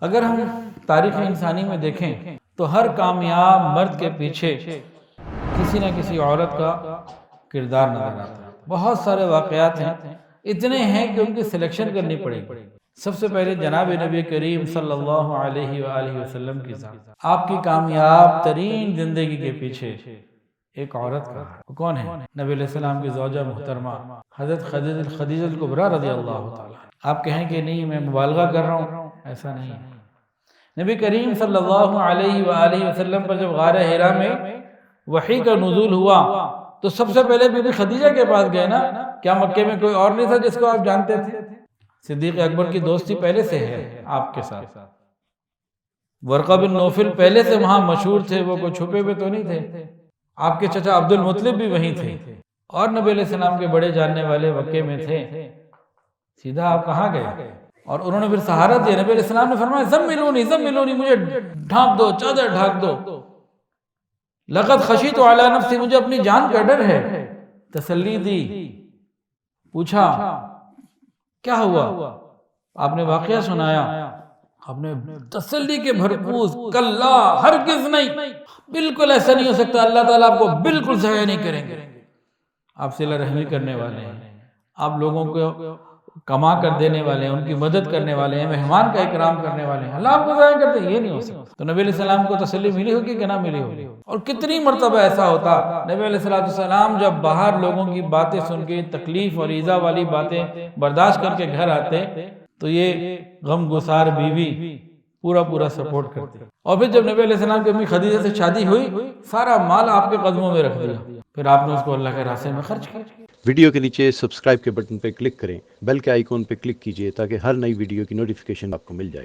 اگر ہم تاریخ انسانی میں دیکھیں تو ہر کامیاب مرد کے پیچھے کسی نہ کسی عورت کا کردار نظر آتا ہے۔ بہت سارے واقعات ہیں، اتنے ہیں کہ ان کی سلیکشن کرنی پڑے گی۔ سب سے پہلے جناب نبی کریم صلی اللہ علیہ وآلہ وسلم کی ذات، آپ کی کامیاب ترین زندگی کے پیچھے ایک عورت کا وہ کون ہے؟ نبی علیہ السلام کی زوجہ محترمہ حضرت خدیجہ الکبریٰ رضی اللہ تعالیٰ۔ آپ کہیں کہ نہیں میں مبالغہ کر رہا ہوں، ایسا نہیں ہے۔ نبی کریم صلی اللہ علیہ وآلہ وسلم پر جب غار حرا میں وحی کا نزول ہوا تو سب سے پہلے بی بی خدیجہ کے پاس گئے نا۔ کیا مکے میں کوئی اور نہیں تھا جس کو آپ جانتے تھے؟ صدیق اکبر کی دوستی پہلے سے ہے آپ کے ساتھ، ورقہ بن نوفل پہلے سے وہاں مشہور تھے، وہ کوئی چھپے ہوئے تو نہیں تھے۔ آپ کے چچا عبد المطلب بھی وہیں تھے اور نبی علیہ السلام کے بڑے جاننے والے مکے میں تھے۔ سیدھا آپ کہاں گئے؟ اور انہوں نے پھر سہارا دیا۔ نبی علیہ السلام نے فرمایا زملونی مجھے ڈھانپ دو، چادر ڈھانپ دو، لقد خشیت علی نفسی، مجھے اپنی جان کا ڈر ہے۔ تسلی دی، پوچھا کیا ہوا؟ آپ نے واقعہ سنایا، آپ نے تسلی کے بھرپور کلا ہرگز نہیں، بالکل ایسا نہیں ہو سکتا، اللہ تعالیٰ آپ کو بالکل ضائع نہیں کریں گے۔ آپ صلہ رحمی کرنے والے ہیں، آپ لوگوں کو کما کر دینے والے ہیں، ان کی مدد کرنے والے ہیں، مہمان کا اکرام کرنے والے ہیں، اللہ آپ کو ضائع کرتے ہیں، یہ نہیں ہو سکتا۔ تو نبی علیہ السلام کو تسلی ملی ہوگی کہ نہ ملی ہوگی؟ اور کتنی مرتبہ ایسا ہوتا، نبی علیہ السلام جب باہر لوگوں کی باتیں سن کے تکلیف اور ایذا والی باتیں برداشت کر کے گھر آتے تو یہ غم گسار بیوی پورا سپورٹ کرتی۔ اور پھر جب نبی علیہ السلام کی امی خدیجہ سے شادی ہوئی، سارا مال آپ کے قدموں میں رکھ دیا، پھر آپ نے اس کو اللہ کے راستے میں خرچ کیا۔ ویڈیو کے نیچے سبسکرائب کے بٹن پہ کلک کریں، بیل کے آئیکن پہ کلک کیجئے تاکہ ہر نئی ویڈیو کی نوٹیفیکیشن آپ کو مل جائے۔